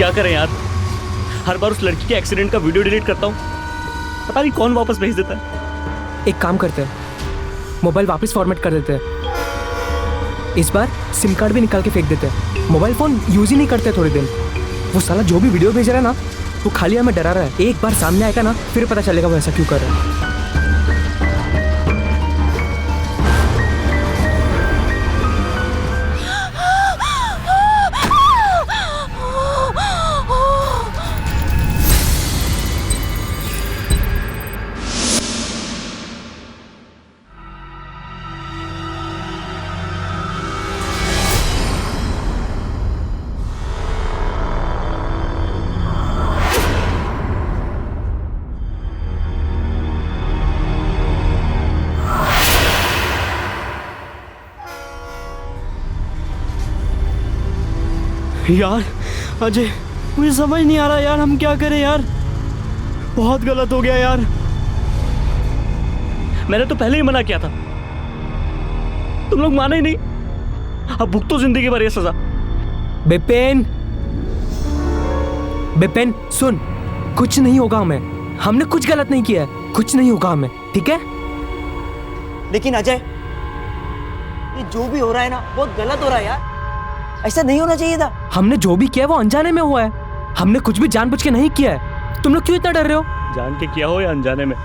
क्या करें यार, हर बार उस लड़की के एक्सीडेंट का वीडियो डिलीट करता हूँ, पता नहीं कौन वापस भेज देता है। एक काम करते हैं, मोबाइल वापस फॉर्मेट कर देते हैं। इस बार सिम कार्ड भी निकाल के फेंक देते हैं। मोबाइल फोन यूज ही नहीं करते थोड़े दिन। वो साला जो भी वीडियो भेज रहा है ना, वो खाली हमें डरा रहा है। एक बार सामने आएगा ना, फिर पता चलेगा वो ऐसा क्यों कर रहा है। यार अजय, मुझे समझ नहीं आ रहा यार, हम क्या करें यार, बहुत गलत हो गया यार। मैंने तो पहले ही मना किया था, तुम लोग माने ही नहीं। अब भुगतो जिंदगी भर ये सजा। बिपिन, बिपिन सुन, कुछ नहीं होगा हमें। हमने कुछ गलत नहीं किया है, कुछ नहीं होगा हमें, ठीक है? लेकिन अजय, ये जो भी हो रहा है ना, बहुत गलत हो रहा है यार। ऐसा नहीं होना चाहिए था। हमने जो भी किया वो अनजाने में हुआ है। हमने कुछ भी जानबूझ के नहीं किया है। तुम लोग क्यों इतना डर रहे हो? जान के किया हो या अनजाने में,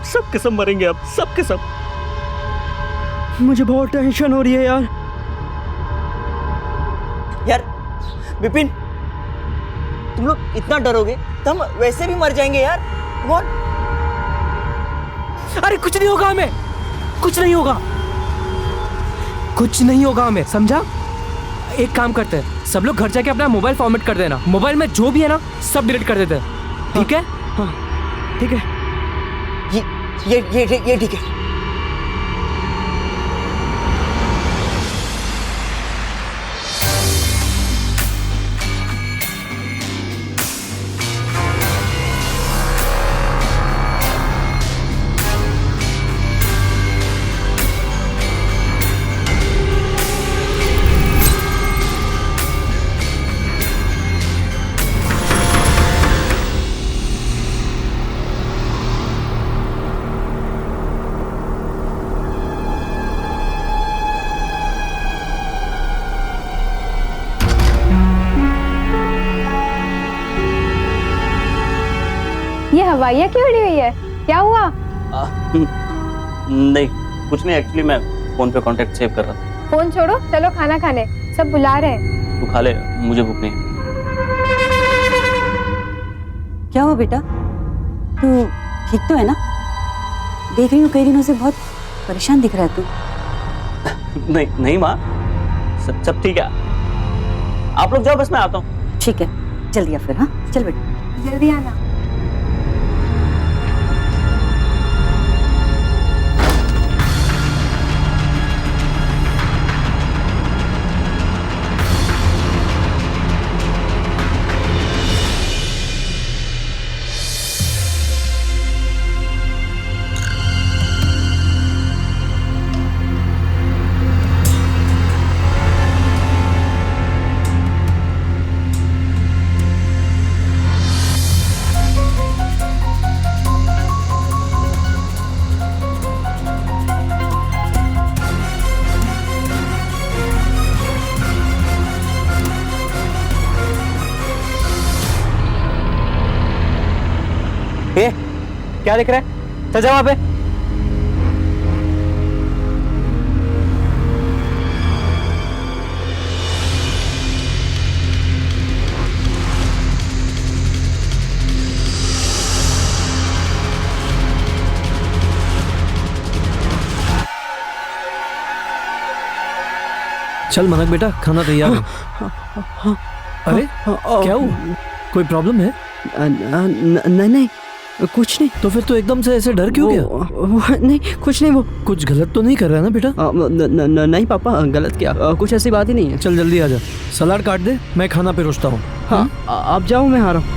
सब के सब मरेंगे अब, सब के सब। मुझे बहुत टेंशन हो रही है यार। यार विपिन, तुम लोग इतना डरोगे तो हम वैसे भी मर जाएंगे यार। कौन? अरे कुछ नहीं होगा हमें, कुछ नहीं होगा, कुछ नहीं होगा हमें, समझा? एक काम करते हैं, सब लोग घर जाके अपना मोबाइल फॉर्मेट कर देना। मोबाइल में जो भी है ना, सब डिलीट कर देते हैं, ठीक है? हाँ ठीक है। ये ठीक है। ये हवाइयाँ क्यों उड़ी हुई है? क्या हुआ? नहीं कुछ नहीं, एक्चुअली मैं फोन पे कांटेक्ट सेव कर रहा था। फोन छोड़ो, चलो खाना खाने, सब बुला रहे हैं। तू खा ले, मुझे भूख नहीं। क्या हुआ बेटा, तू ठीक तो है ना? देख रही हूँ कई दिनों से बहुत परेशान दिख रहा है तू। नहीं नहीं माँ, सब ठीक है। आप लोग जाओ, बस मैं आता हूँ। ठीक है, जल्दी आ फिर। हाँ चल बेटा, जल्दी आना। क्या दिख रहा है? चल जा वहां पे। चल मनक बेटा, खाना तैयार है। अरे क्या हुआ, कोई प्रॉब्लम है? नहीं कुछ नहीं। तो फिर तो एकदम से ऐसे डर क्यों गया? नहीं कुछ नहीं। वो कुछ गलत तो नहीं कर रहा है ना बेटा? नहीं पापा, गलत क्या, कुछ ऐसी बात ही नहीं है। चल जल्दी आ जा, सलाद काट दे, मैं खाना परोसता हूँ। हाँ आप जाओ, मैं आ रहा हूँ।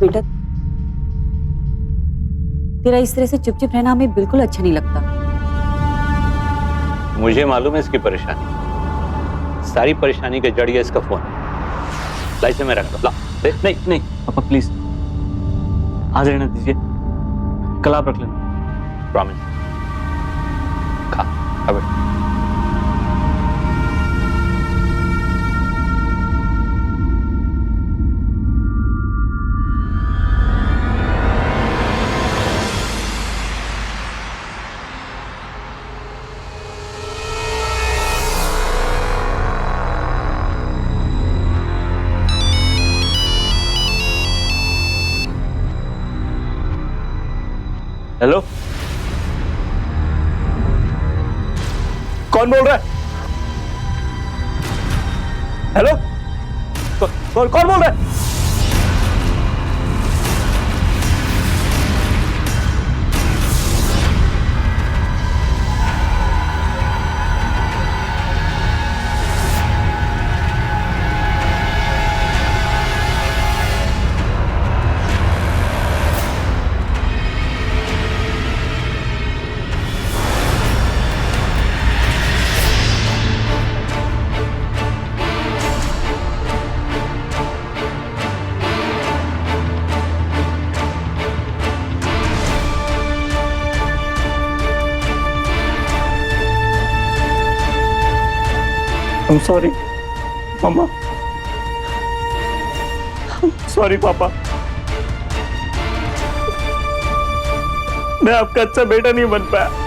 बेटा, तेरा इस तरह से चुप चुप रहना हमें बिल्कुल अच्छा नहीं लगता। मुझे मालूम है इसकी परेशानी, सारी परेशानी का जड़ ये इसका फोन। ला इसे मैं रख ला। नहीं नहीं पापा प्लीज, आज रहने दीजिए, कल आप रख लेना। प्रॉमिस। खा बेटा। हेलो, कौन बोल रहा है? हेलो, कौन बोल रहा है? I'm sorry, Mama. I'm sorry, पापा। मैं आपका अच्छा बेटा नहीं बन पाया।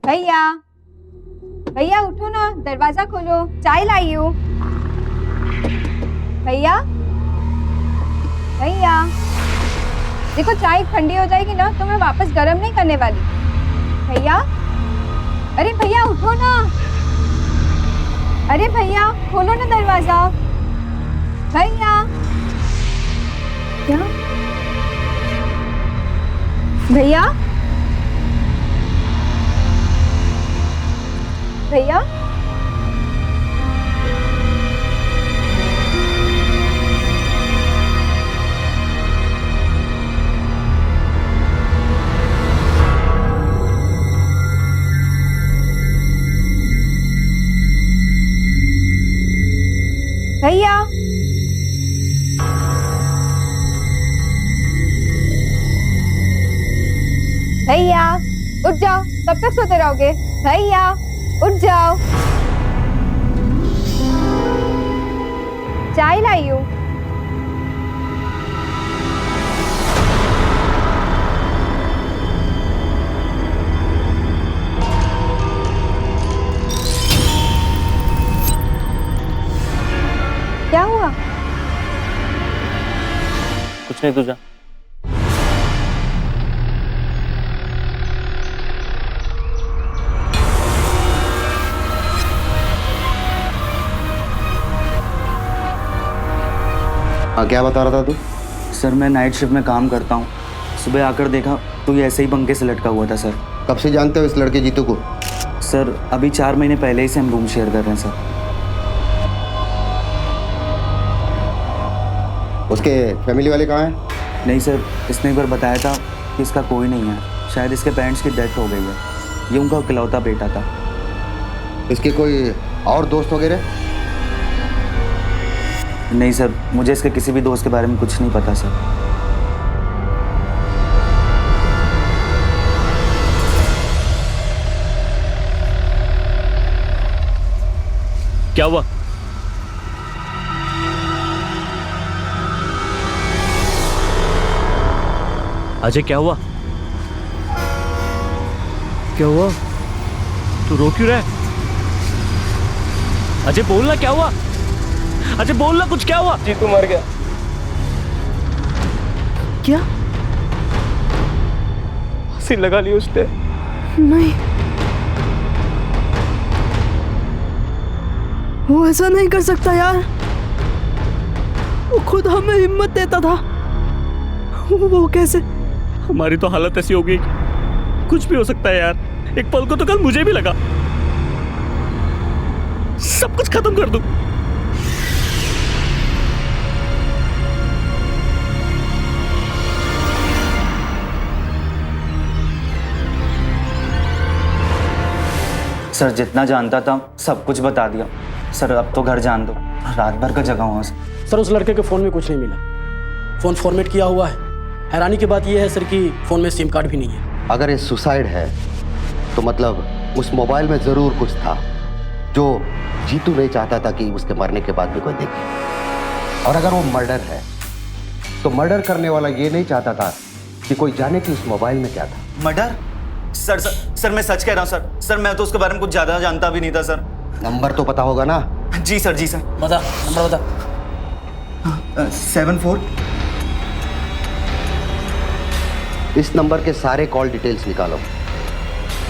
भैया, भैया उठो ना, दरवाजा खोलो, चाय लाई हूँ। भैया, भैया, देखो चाय ठंडी हो जाएगी ना तो मैं वापस गर्म नहीं करने वाली। भैया, अरे भैया उठो ना, अरे भैया खोलो ना दरवाजा। भैया, क्या? भैया, भैया, भैया, भैया उठ जाओ, कब तक सोते रहोगे? भैया उठ जाओ, चाय लाई हूँ। क्या हुआ? कुछ नहीं, तुझा। हाँ, क्या बता रहा था तू? सर मैं नाइट शिफ्ट में काम करता हूँ। सुबह आकर देखा तो ये ऐसे ही पंखे से लटका हुआ था सर। कब से जानते हो इस लड़के जीतू को? सर अभी 4 महीने पहले ही से हम रूम शेयर कर रहे हैं सर। उसके फैमिली वाले कहाँ हैं? नहीं सर, इसने एक बार बताया था कि इसका कोई नहीं है, शायद इसके पेरेंट्स की डेथ हो गई है। ये उनका इकलौता बेटा था। इसके कोई और दोस्त वगैरह? नहीं सर, मुझे इसके किसी भी दोस्त के बारे में कुछ नहीं पता सर। क्या हुआ? अजय क्या हुआ? क्या हुआ? तू रो क्यों रहा है? अजय बोलना, क्या हुआ? अजय बोलना, कुछ क्या हुआ? जीतू मर गया। क्या? फांसी लगा ली उसने। नहीं, वो ऐसा नहीं कर सकता यार। वो खुद हमें हिम्मत देता था। वो कैसे? हमारी तो हालत ऐसी हो गई, कुछ भी हो सकता है यार। एक पल को तो कल मुझे भी लगा सब कुछ खत्म कर दूं। सर जितना जानता था सब कुछ बता दिया। सर अब तो घर जान दो, रात भर का जगह हुआ। सर उस लड़के के फ़ोन में कुछ नहीं मिला, फ़ोन फॉर्मेट किया हुआ है। हैरानी की बात यह है सर कि फ़ोन में सिम कार्ड भी नहीं है। अगर ये सुसाइड है तो मतलब उस मोबाइल में जरूर कुछ था जो जीतू नहीं चाहता था कि उसके मरने के बाद भी कोई देखे। और अगर वो मर्डर है तो मर्डर करने वाला ये नहीं चाहता था कि कोई जाने कि उस मोबाइल में क्या था। मर्डर? सर मैं सच कह रहा हूँ सर मैं तो उसके बारे में कुछ ज़्यादा जानता भी नहीं था सर। नंबर तो पता होगा ना? जी सर बता, नंबर बता। 74। इस नंबर के सारे कॉल डिटेल्स निकालो,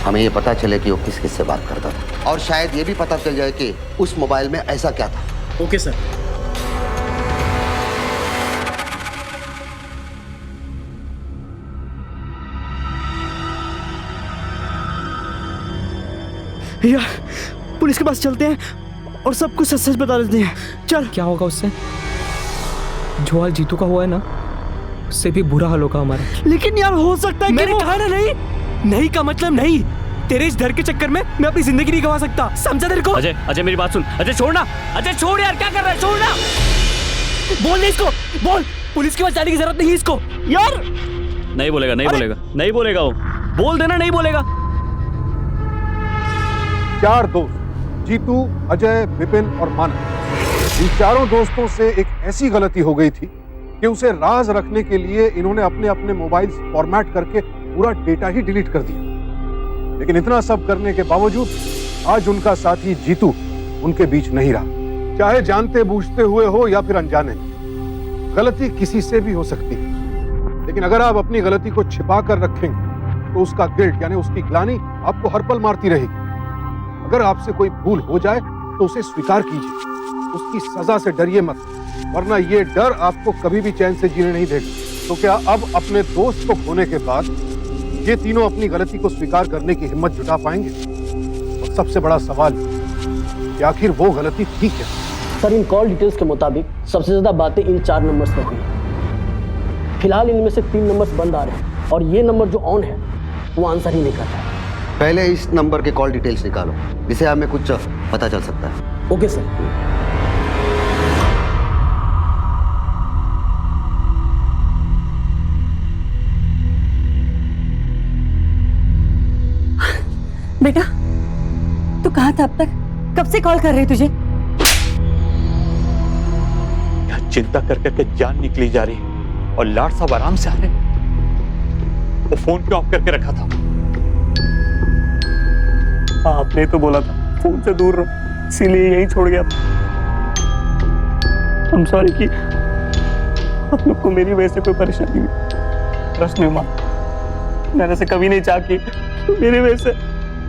हमें ये पता चले कि वो किस किस से बात करता था, और शायद ये भी पता चल जाए कि उस मोबाइल में ऐसा क्या था। Okay sir. यार पुलिस के पास चलते हैं और सब कुछ सच सच बता देते हैं। चल। क्या होगा उससे? जो हाल जीतू का हुआ है ना, उससे भी बुरा हाल होगा हमारा। लेकिन यार हो सकता है कि मैंने कहा ना नहीं का मतलब नहीं। तेरे इस डर के चक्कर में मैं अपनी जिंदगी नहीं गंवा सकता, समझा तेरे को? अजय मेरी बात सुन। अजय छोड़ना, अजय छोड़ यार, क्या कर रहा है? छोड़ना। बोल नहीं इसको, बोल। पुलिस के पास जाने की जरूरत नहीं है इसको। यार नहीं बोलेगा वो। बोल देना, नहीं बोलेगा। 4 दोस्त, जीतू, अजय, विपिन और मानव। इन चारों दोस्तों से एक ऐसी गलती हो गई थी कि उसे राज रखने के लिए इन्होंने अपने अपने मोबाइल फॉर्मेट करके पूरा डेटा ही डिलीट कर दिया। लेकिन इतना सब करने के बावजूद आज उनका साथी जीतू उनके बीच नहीं रहा। चाहे जानते बूझते हुए हो या फिर अनजाने, गलती किसी से भी हो सकती है, लेकिन अगर आप अपनी गलती को छिपा कर रखेंगे तो उसका गिल्ट यानी उसकी ग्लानि आपको हर पल मारती रहेगी। अगर आपसे कोई भूल हो जाए तो उसे स्वीकार कीजिए, उसकी सजा से डरिए मत, वरना ये डर आपको कभी भी चैन से जीने नहीं देगा। तो क्या अब अपने दोस्त को खोने के बाद ये तीनों अपनी गलती को स्वीकार करने की हिम्मत जुटा पाएंगे? और सबसे बड़ा सवाल कि आखिर वो गलती थी क्या? सर इन कॉल डिटेल्स के मुताबिक सबसे ज़्यादा बातें इन 4 नंबर्स पर हुई हैं। फिलहाल इनमें से 3 नंबर्स बंद आ रहे हैं और ये नंबर जो ऑन है वो आंसर ही नहीं करता है। पहले इस नंबर के कॉल डिटेल्स निकालो, जिससे हमें कुछ पता चल सकता है। Okay sir. बेटा तू कहाँ था अब तक? कब से कॉल कर रही तुझे? यहाँ चिंता कर करके जान निकली जा रही है और लाड साहब आराम से आ रहे हैं। वो फोन क्यों ऑफ करके रखा था? आपने तो बोला था फोन से दूर रहो, इसीलिए यहीं छोड़ गया। I'm sorry कि आप लोग को मेरी वजह से कोई परेशानी हुई। ट्रस्ट में मां, मैंने से कभी नहीं चाहा कि मेरी वजह से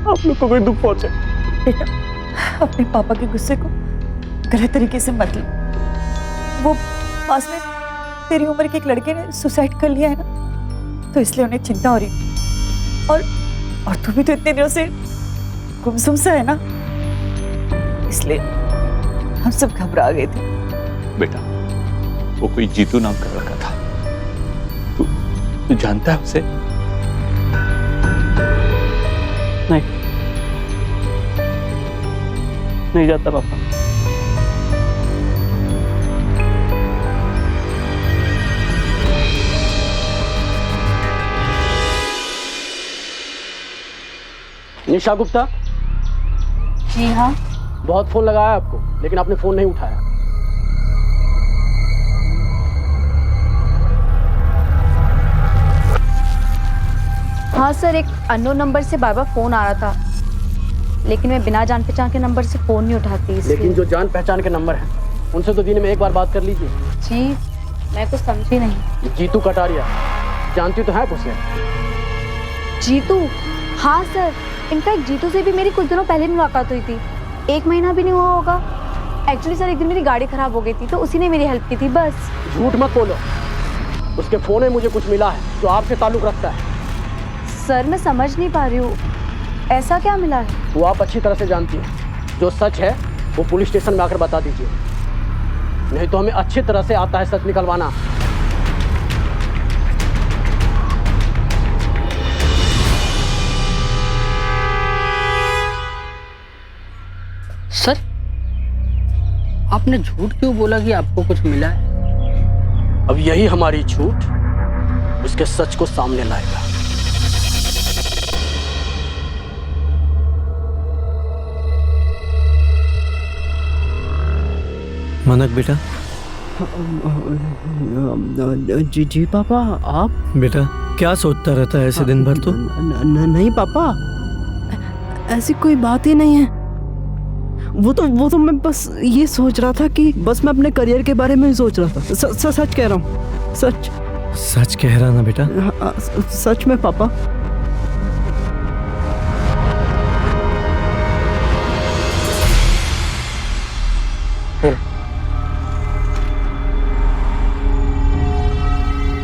आप लोग को कोई दुख पहुंचे। बेटा अपने पापा के गुस्से को गलत तरीके से मत ले। वो पास में तेरी उम्र के एक लड़के ने सुसाइड कर लिया है ना, तो इसलिए उन्हें चिंता हो रही। और तू भी तो इतने दिनों से गुमसुम सा है ना, इसलिए हम सब घबरा गए थे। बेटा वो कोई जीतू नाम का लड़का था, तू जानता है उसे? नहीं जाता पापा। निशा गुप्ता। जी हाँ। बहुत फोन लगाया आपको लेकिन आपने फोन नहीं उठाया। हाँ सर, एक अननोन नंबर से बार बार फोन आ रहा था, लेकिन मैं बिना जान पहचान के नंबर से फ़ोन नहीं उठाती इसलिए। लेकिन जो जान पहचान के नंबर हैं उनसे तो दिन में एक बार बात कर लीजिए। जी मैं कुछ समझी नहीं। जीतू कटारिया जानती तो है उसे? जीतू? हाँ सर, इनफैक्ट जीतू से भी मेरी कुछ दिनों पहले मुलाकात हुई थी। 1 महीना भी नहीं हुआ होगा। एक्चुअली सर एक दिन मेरी गाड़ी खराब हो गई थी तो उसी ने मेरी हेल्प की थी बस। झूठ मत बोलो, उसके फ़ोन में मुझे कुछ मिला है जो आपसे ताल्लुक़ रखता है। सर मैं समझ नहीं पा रही हूँ, ऐसा क्या मिला है? वो आप अच्छी तरह से जानती हैं। जो सच है वो पुलिस स्टेशन में आकर बता दीजिए, नहीं तो हमें अच्छी तरह से आता है सच निकलवाना। सर आपने झूठ क्यों बोला कि आपको कुछ मिला है? अब यही हमारी झूठ उसके सच को सामने लाएगा। मनक बेटा। जी पापा। आप? बेटा क्या सोचता रहता है ऐसे दिन भर? तो नहीं पापा, ऐसी कोई बात ही नहीं है। वो तो मैं बस ये सोच रहा था कि बस मैं अपने करियर के बारे में ही सोच रहा था। सच कह रहा हूँ, सच। सच कह रहा ना बेटा? सच में पापा।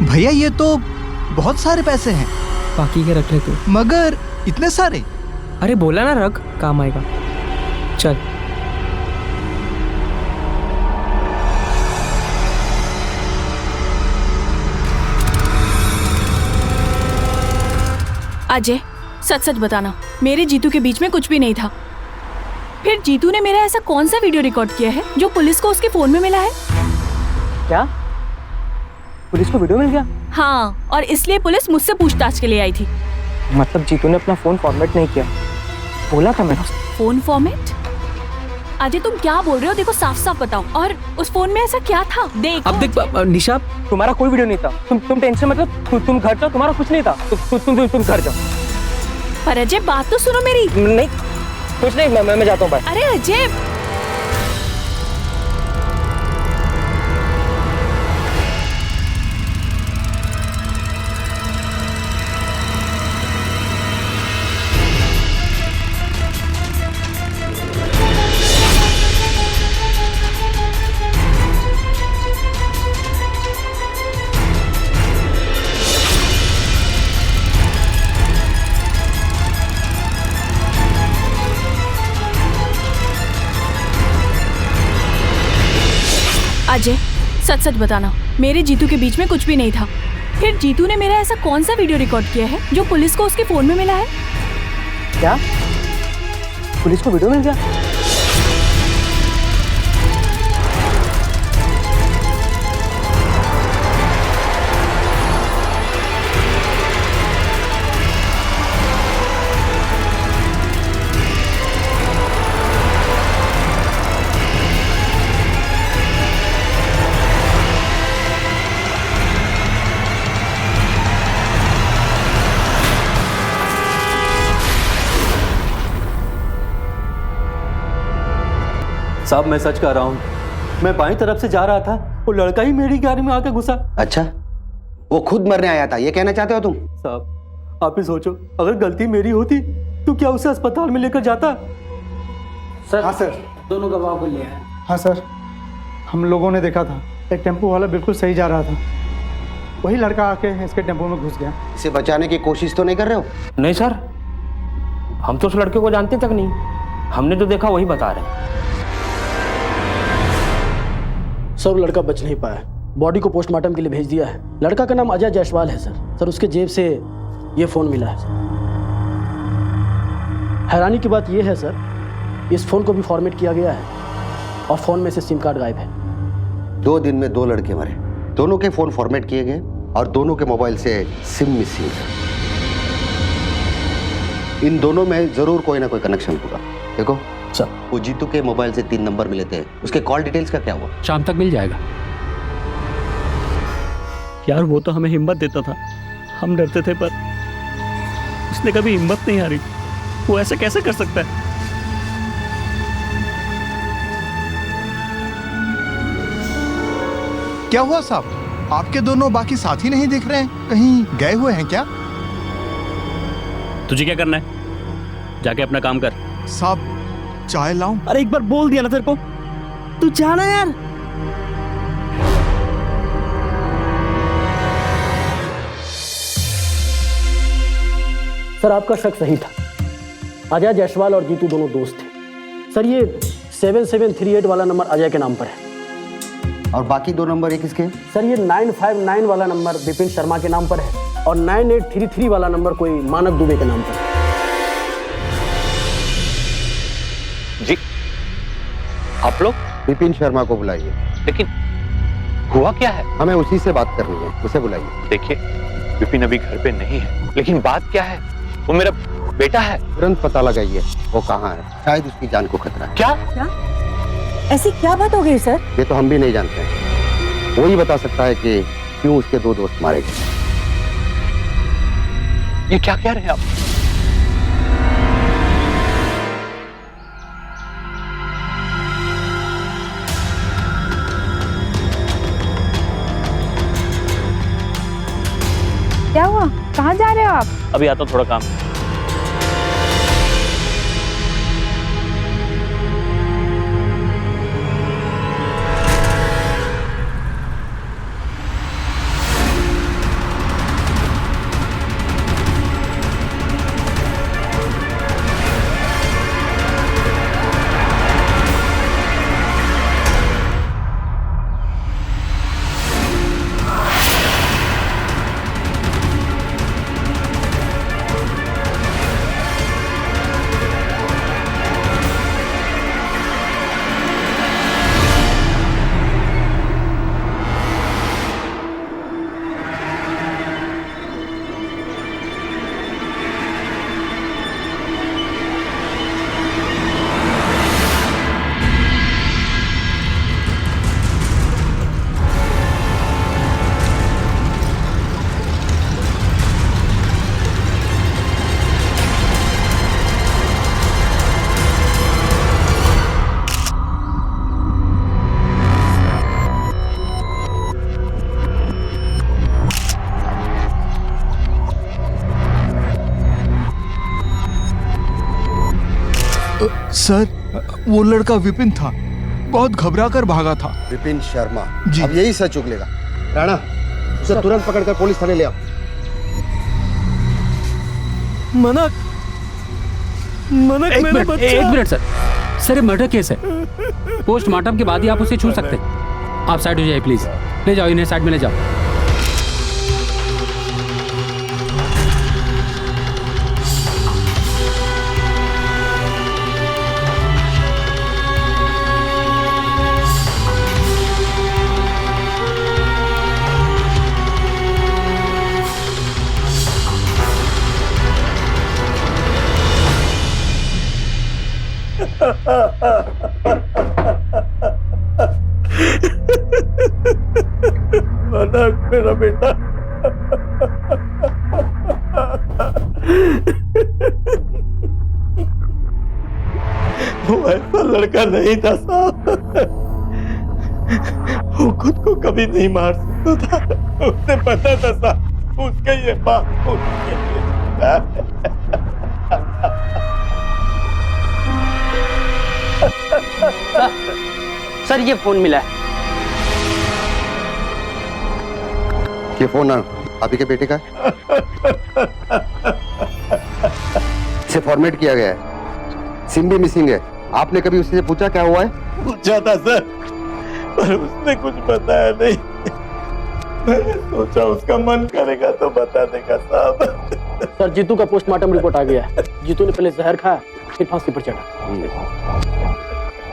भैया ये तो बहुत सारे पैसे हैं। बाकी के रख ले तू। मगर इतने सारे? अरे बोला ना रख, काम आएगा। चल। अजय सच सच बताना, मेरे जीतू के बीच में कुछ भी नहीं था। फिर जीतू ने मेरा ऐसा कौन सा वीडियो रिकॉर्ड किया है जो पुलिस को उसके फोन में मिला है? क्या पुलिस को वीडियो मिल गया? हाँ, और इसलिए पुलिस मुझसे पूछताछ के लिए आई थी। मतलब जीतू ने अपना फोन फॉर्मेट नहीं किया? बोला था मैंने। Phone format? अजय तुम क्या बोल रहे हो? देखो साफ साफ बताओ। और उस फोन में ऐसा क्या था? देखो। अब देख निशा, तुम्हारा कोई वीडियो नहीं था। तुम टेंशन मतलब तुम घर जाओ, तुम्हारा कुछ नहीं था। तुम घर जाओ। पर अजय बात तो सुनो मेरी। नहीं कुछ नहीं, मैं जाता हूँ। बाय। अरे अजय अजय सच सच बताना, मेरे जीतू के बीच में कुछ भी नहीं था। फिर जीतू ने मेरा ऐसा कौन सा वीडियो रिकॉर्ड किया है जो पुलिस को उसके फोन में मिला है? क्या पुलिस को वीडियो मिल गया? साहब मैं सच कह रहा हूँ, मैं बाईं तरफ से जा रहा था, वो लड़का ही मेरी गाड़ी में आके घुसा। अच्छा, वो खुद मरने आया था, ये कहना चाहते हो तुम? साहब आप ही सोचो, अगर गलती मेरी होती तो क्या उसे अस्पताल में लेकर जाता? सर। हाँ सर, दोनों गवाह को लिया है। हाँ सर, हम लोगों ने देखा था, एक टेम्पो वाला बिल्कुल सही जा रहा था, वही लड़का आके इसके टेम्पो में घुस गया। इसे बचाने की कोशिश तो नहीं कर रहे हो? नहीं सर, हम तो उस लड़के को जानते तक नहीं, हमने जो देखा वही बता रहे हैं। सर लड़का बच नहीं पाया, बॉडी को पोस्टमार्टम के लिए भेज दिया है। लड़का का नाम अजय जायसवाल है सर। उसके जेब से ये फोन मिला है। हैरानी की बात यह है सर, इस फोन को भी फॉर्मेट किया गया है और फोन में से सिम कार्ड गायब है। 2 दिन में 2 लड़के मरे, दोनों के फोन फॉर्मेट किए गए और दोनों के मोबाइल से सिम मिसिंग। इन दोनों में जरूर कोई ना कोई कनेक्शन होगा। देखो सर, वो जीतू के मोबाइल से 3 नंबर मिले थे, उसके कॉल डिटेल्स का क्या हुआ? शाम तक मिल जाएगा। यार वो तो हमें हिम्मत देता था, हम डरते थे, पर उसने कभी हिम्मत नहीं हारी। वो ऐसे कैसे कर सकता है? क्या हुआ साहब? आपके दोनों बाकी साथी नहीं दिख रहे हैं, कहीं गए हुए हैं क्या? तुझे क्या करना है? जाके अपना काम कर। साहब चाय लाऊं? अरे एक बार बोल दिया ना तेरे को, तू जाना यार। सर आपका शक सही था। अजय जायसवाल और जीतू दोनों दोस्त थे। सर ये 7738 वाला नंबर अजय के नाम पर है। और बाकी 2 नंबर ये किसके? सर ये 959 वाला नंबर विपिन शर्मा के नाम पर है और 9833 वाला नंबर कोई मानक दुबे के नाम पर है। जी आप लोग? विपिन शर्मा को बुलाइए। लेकिन हुआ क्या है? हमें उसी से बात करनी है, उसे बुलाइए। देखिए विपिन अभी घर पे नहीं है, लेकिन बात क्या है? वो मेरा बेटा है। तुरंत पता लगाइए वो कहाँ है, शायद उसकी जान को खतरा है। क्या? ऐसी क्या बात हो गई सर? ये तो हम भी नहीं जानते हैं, वो ही बता सकता है कि क्यों उसके 2 दोस्त मारे गए। ये क्या कह रहे हैं आप? क्या हुआ? कहाँ जा रहे हो आप? अभी आता हूं, थोड़ा काम। सर वो लड़का विपिन था, बहुत घबरा कर भागा था। विपिन शर्मा जी। अब यही सच उगलेगा। राणा उसे तुरंत पकड़कर पुलिस थाने ले आओ। मनक एक मेरा मिनट, बच्चा। एक मिनट सर। सर ये मर्डर केस है, पोस्टमार्टम के बाद ही आप उसे छू सकते हैं। आप साइड हो जाइए प्लीज। ले जाओ इन्हें, साइड में ले जाओ। मनक मेरा बेटा। वो ऐसा लड़का नहीं था साहब, वो खुद को कभी नहीं मार सकता था। उसे पता था साहब उसका ये बात उसके लिए। सर ये फोन मिला है। ये फोन आप ही के बेटे का है? इसे फॉर्मेट किया गया है, सिम भी मिसिंग है। आपने कभी उससे पूछा क्या हुआ है? पूछा था सर, पर उसने कुछ बताया नहीं। मैंने सोचा उसका मन करेगा तो बता देगा साहब। सर जीतू का पोस्टमार्टम रिपोर्ट आ गया है। जीतू ने पहले जहर खाया, फिर फांसी पर चढ़ा।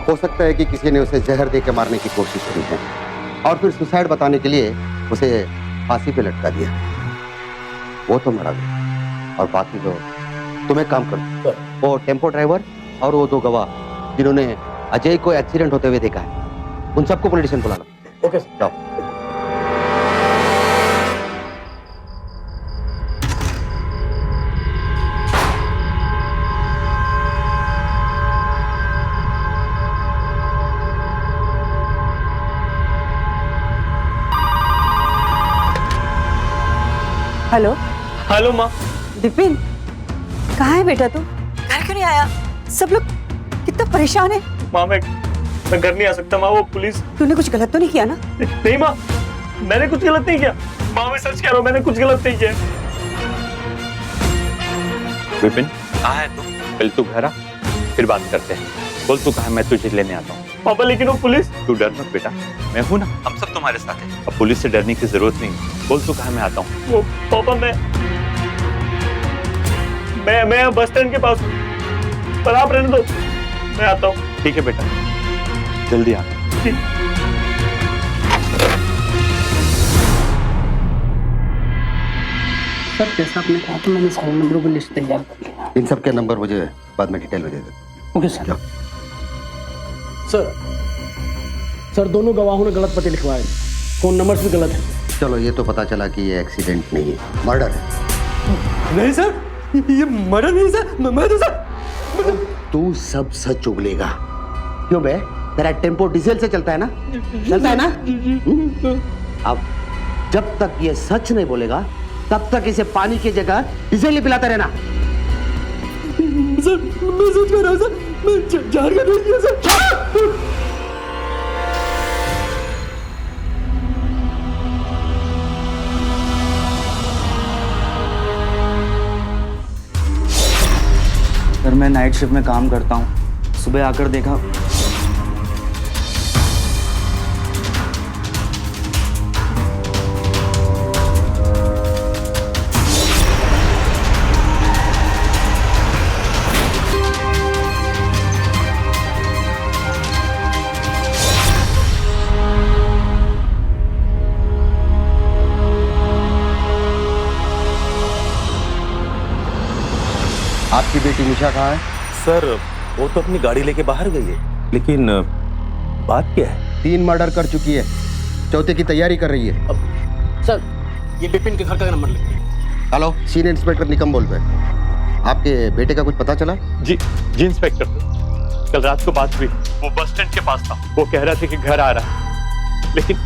हो सकता है कि किसी ने उसे जहर देकर मारने की कोशिश की है और फिर सुसाइड बताने के लिए उसे फांसी पे लटका दिया। वो तो मरा गया और बाकी तो तुम एक काम करो, वो टेम्पो ड्राइवर और वो 2 गवाह जिन्होंने अजय को एक्सीडेंट होते हुए देखा है, उन सबको पुलिस स्टेशन बुला लो। ओके जाओ। हेलो हेलो माँ। विपिन, कहाँ है बेटा तू? घर क्यों नहीं आया? सब लोग कितना परेशान है। माँ मैं घर नहीं आ सकता माँ, वो पुलिस। तूने कुछ गलत तो नहीं किया ना? नहीं माँ, मैंने कुछ गलत नहीं किया। माँ मैं सच कह रहा हूँ, मैंने कुछ गलत नहीं किया। विपिन कहाँ है तू? पहले तू घर आ, फिर बात करते हैं। बोल तू कहाँ है, मैं तुझे लेने आता हूँ। पापा लेकिन वो पुलिस। तू डर मत बेटा, मैं हूँ ना, हम सब तुम्हारे साथ हैं। अब पुलिस से डरने की जरूरत नहीं। बोल तू कहाँ, मैं आता हूँ। वो पापा मैं बस स्टैंड के पास हूँ, पर आप रहने दो, मैं आता हूँ। ठीक है बेटा, जल्दी आ। सर जैसा आपने कहा तो मैंने सारे नंबरों की लिस्ट तैयार कर ली। इन सब के नंबर मुझे बाद में डिटेल में दे दो। Okay sir. सर दोनों गवाहों ने गलत पते लिखवाए, फोन नंबर्स भी गलत है। चलो ये तो पता चला कि ये एक्सीडेंट नहीं है, मर्डर है। नहीं सर, ये मर्डर नहीं सर, मैं तो सर। तू सब सच उगलेगा। क्यों बे? तेरा टेम्पो डीजल से चलता है ना? चलता है ना? अब जब तक ये सच नहीं बोलेगा तब तक इसे पानी की जगह डीजल ही पिलाता रहना। सर मैं सच कह रहा हूँ सर, मैं झारखंड नहीं किया सर। सर मैं नाइट शिफ्ट में काम करता हूँ, सुबह आकर देखा आपकी बेटी निशा कहाँ है? सर वो तो अपनी गाड़ी लेके बाहर गई है, लेकिन बात क्या है? 3 मर्डर कर चुकी है, चौथे की तैयारी कर रही है। सर ये विपिन के घर का नंबर लिखिए। हेलो, सीनियर इंस्पेक्टर निकम बोल रहे हैं। आपके बेटे का कुछ पता चला? जी इंस्पेक्टर, कल रात को बात हुई, वो बस स्टैंड के पास था। वो कह रहा था कि घर आ रहा है, लेकिन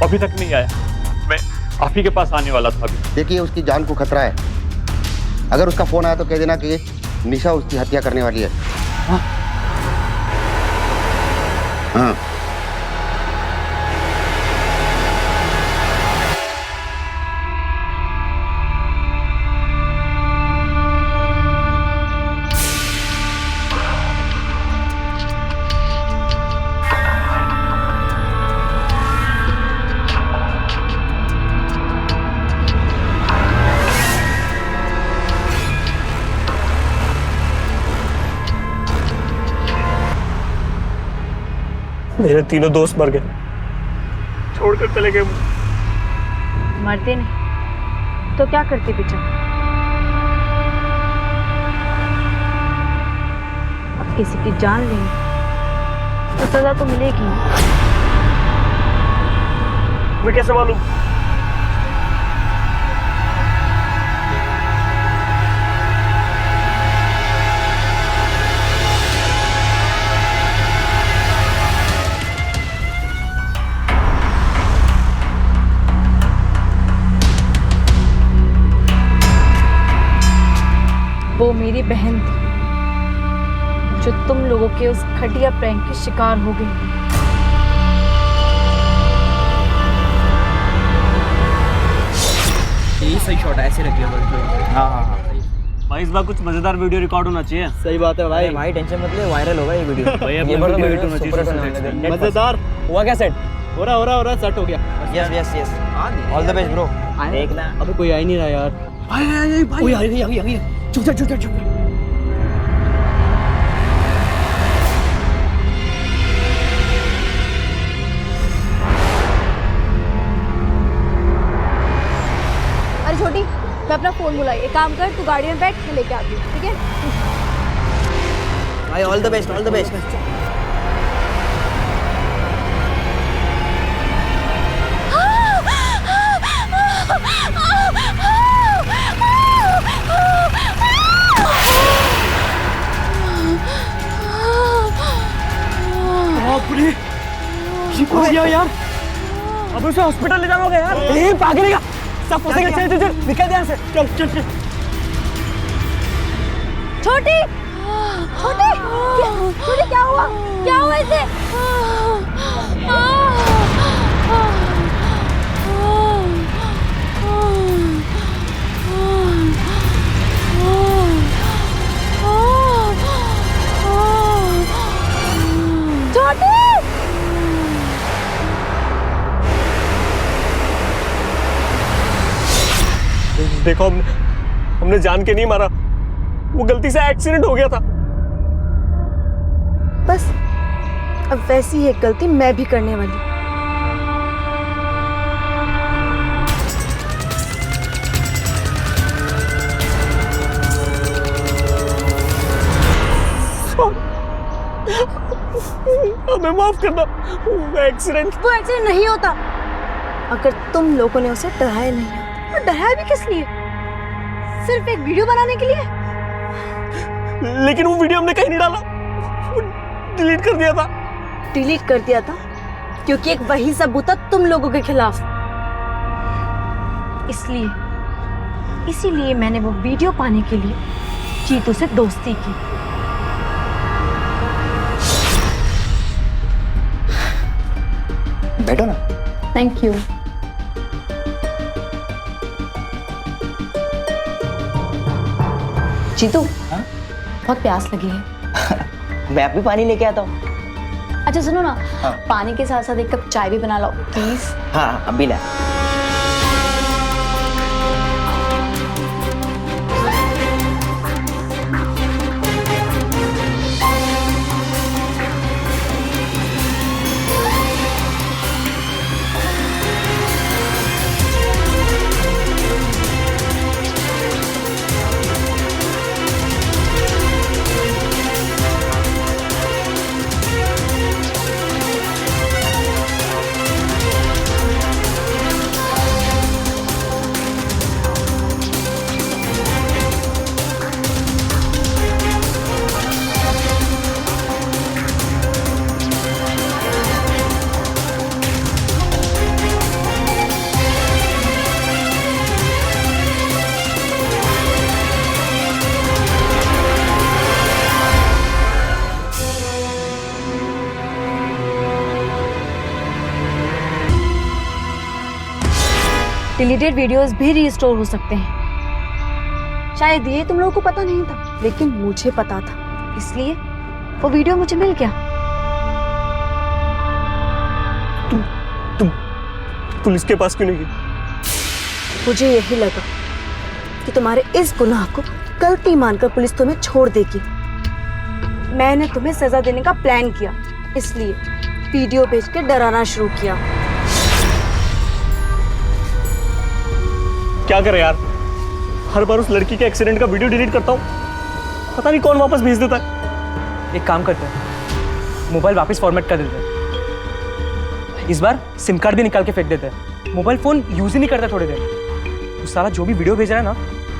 अभी तक नहीं आया। मैं आप ही के पास आने वाला था अभी। देखिए उसकी जान को खतरा है, अगर उसका फोन आया तो कह देना कि निशा उसकी हत्या करने वाली है। हाँ। मेरे तीनों दोस्त मर गए, छोड़कर चले गए। मरते नहीं तो क्या करते पीछा? अब किसी की जान लेंगे तो सजा तो मिलेगी। मैं कैसे मालूम? वो मेरी बहन थी जो तुम लोगों के उस घटिया प्रैंक की शिकार हो गई। यही सही शॉट है, ऐसे रखिए। हाँ भाई इस बार कुछ मजेदार वीडियो रिकॉर्ड होना चाहिए। सही बात है भाई। भाई टेंशन मत ले, वायरल होगा ये वीडियो। भाई ये बार वीडियो होना चाहिए। मजेदार हुआ क्या सेट? हो रहा सेट हो गया। Yes all the best bro. देखना अबे कोई आ ही नहीं रहा यार। भाई आ गई। चुप जा। अरे छोटी, मैं अपना फोन बुलाई, एक काम कर, तू गाड़ी में बैठ, मैं लेके आती हूँ, ठीक है? भाई all the best, all the best. ये क्या यार? अब उसे हॉस्पिटल ले जाना होगा यार। पागल का सब फंसेंगे। चल चल चल निकल यहाँ से। चल चल चल। छोटी छोटी छोटी क्या हुआ? क्या हुआ इसे? छोटी देखो हमने जान के नहीं मारा, वो गलती से एक्सीडेंट हो गया था। बस अब वैसी ही एक गलती मैं भी करने वाली। हमें माफ करना, वो एक्सीडेंट नहीं होता अगर तुम लोगों ने उसे डराया नहीं। और डराया भी किस लिए? सिर्फ एक वीडियो बनाने के लिए? लेकिन वो वीडियो हमने कहीं नहीं डाला, डिलीट कर दिया था। डिलीट कर दिया था क्योंकि एक वही सबूत था तुम लोगों के खिलाफ। इसीलिए मैंने वो वीडियो पाने के लिए जीतू से दोस्ती की। बैठो ना। Thank you. जीतू, बहुत प्यास लगी है। मैं भी पानी लेके आता हूँ। अच्छा सुनो ना, पानी के साथ साथ एक कप चाय भी बना लो प्लीज। हाँ अभी ला। डिलीटेड वीडियोस भी रीस्टोर हो सकते हैं। शायद ये तुम लोगों को पता नहीं था, लेकिन मुझे पता था, इसलिए वो वीडियो मुझे मिल गया। तुम पुलिस के पास क्यों नहीं गई? मुझे यही लगा कि तुम्हारे इस गुनाह को गलती मानकर पुलिस तुम्हें छोड़ देगी। मैंने तुम्हें सजा देने का प्लान किया, इसलिए वीडियो भेज के डराना शुरू किया। क्या करे यार, हर बार उस लड़की के एक्सीडेंट का वीडियो डिलीट करता हूँ, पता नहीं कौन वापस भेज देता है। एक काम करते हैं, मोबाइल वापस फॉर्मेट कर देते हैं। इस बार सिम कार्ड भी निकाल के फेंक देते हैं। मोबाइल फ़ोन यूज़ ही नहीं करता थोड़ी देर। उस साला जो भी वीडियो भेज रहा है ना,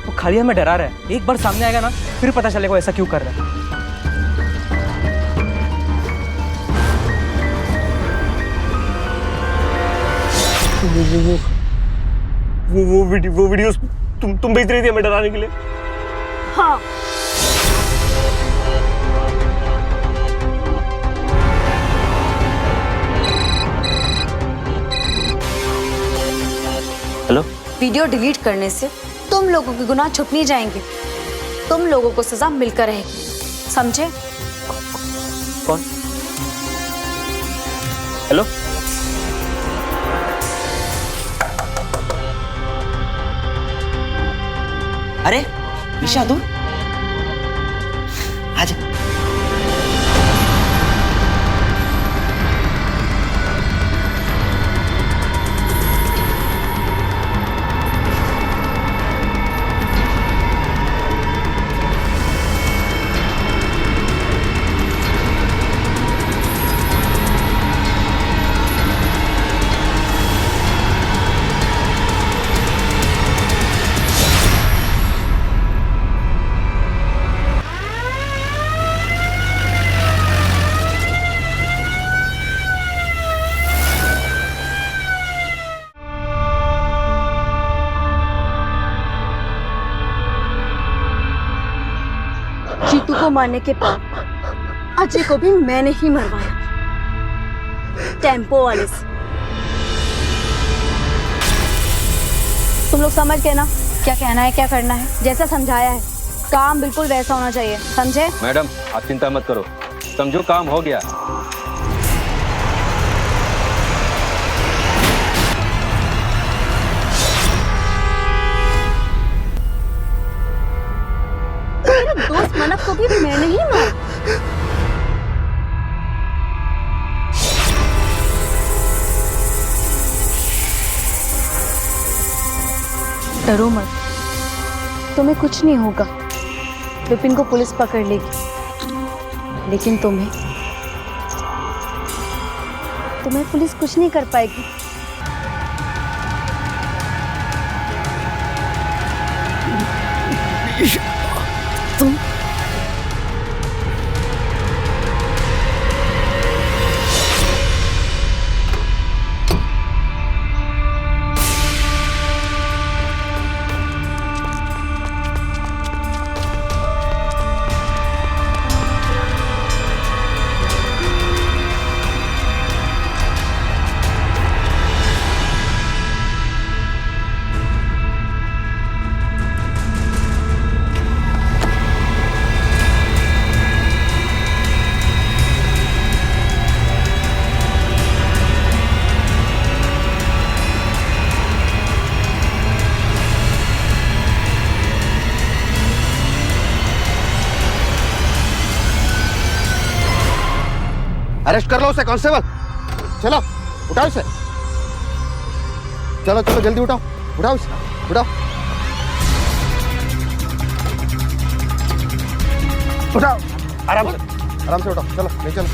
वो खाली हमें डरा रहा है। एक बार सामने आएगा ना, फिर पता चलेगा ऐसा क्यों कर रहा है। वो वीडियोस तुम भेज रही थी हमें डराने के लिए? हाँ। हेलो। वीडियो डिलीट करने से तुम लोगों के गुनाह छुप नहीं जाएंगे, तुम लोगों को सजा मिलकर रहेगी, समझे? कौन? हेलो। अरे ईशा तू आजा। को मारने के बाद अजय को भी मैंने ही मरवाया, टेम्पो वाले से। तुम लोग समझ गए ना क्या कहना है, क्या करना है? जैसा समझाया है काम बिल्कुल वैसा होना चाहिए, समझे? मैडम आप चिंता मत करो, समझो काम हो गया। मेरे दोस्त मनक को भी मैंने ही मारा। डरो मत, तुम्हें कुछ नहीं होगा। विपिन को पुलिस पकड़ लेगी, लेकिन तुम्हें पुलिस कुछ नहीं कर पाएगी। तुम अरेस्ट कर लो उसे कांस्टेबल। चलो उठाओ इसे, चलो चलो जल्दी उठाओ, उठाओ इसे, उठाओ उठाओ, आराम से उठाओ, चलो ले चलो।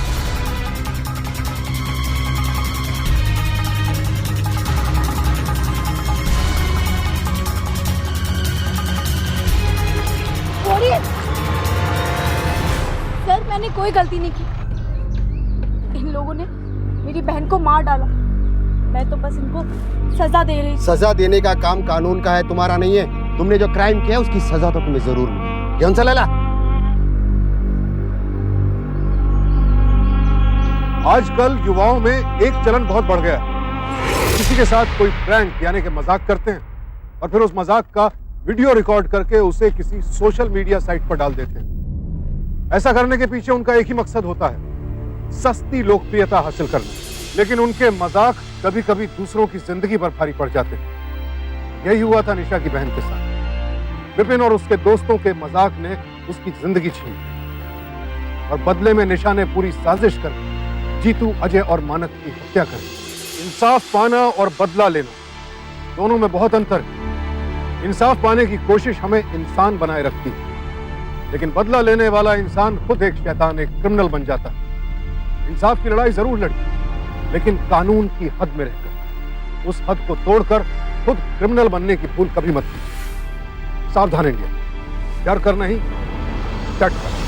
सर मैंने कोई गलती नहीं की, इन लोगों ने मेरी बहन को मार डाला, मैं तो बस इनको सजा दे रही। सजा देने का काम कानून का है, तुम्हारा नहीं है। तुमने जो क्राइम किया उसकी सजा तो तुम्हें जरूर मिलेगी। क्यों सा लैला? आजकल युवाओं में एक चलन बहुत बढ़ गया है, किसी के साथ कोई प्रैंक यानी कि मजाक करते हैं और फिर उस मजाक का वीडियो रिकॉर्ड करके उसे किसी सोशल मीडिया साइट पर डाल देते हैं। ऐसा करने के पीछे उनका एक ही मकसद होता है, सस्ती लोकप्रियता हासिल करना, लेकिन उनके मजाक कभी कभी दूसरों की जिंदगी पर भारी पड़ जाते हैं। यही हुआ था निशा की बहन के साथ। विपिन और उसके दोस्तों के मजाक ने उसकी जिंदगी छीन ली और बदले में निशा ने पूरी साजिश कर जीतू, अजय और मानक की हत्या कर दी। इंसाफ पाना और बदला लेना दोनों में बहुत अंतर है। इंसाफ पाने की कोशिश हमें इंसान बनाए रखती है, लेकिन बदला लेने वाला इंसान खुद एक शैतान, एक क्रिमिनल बन जाता है। इंसाफ की लड़ाई जरूर लड़ी, लेकिन कानून की हद में रहकर, उस हद को तोड़कर खुद क्रिमिनल बनने की भूल कभी मत कीजिए। सावधान इंडिया, डर कर नहीं, डट कर।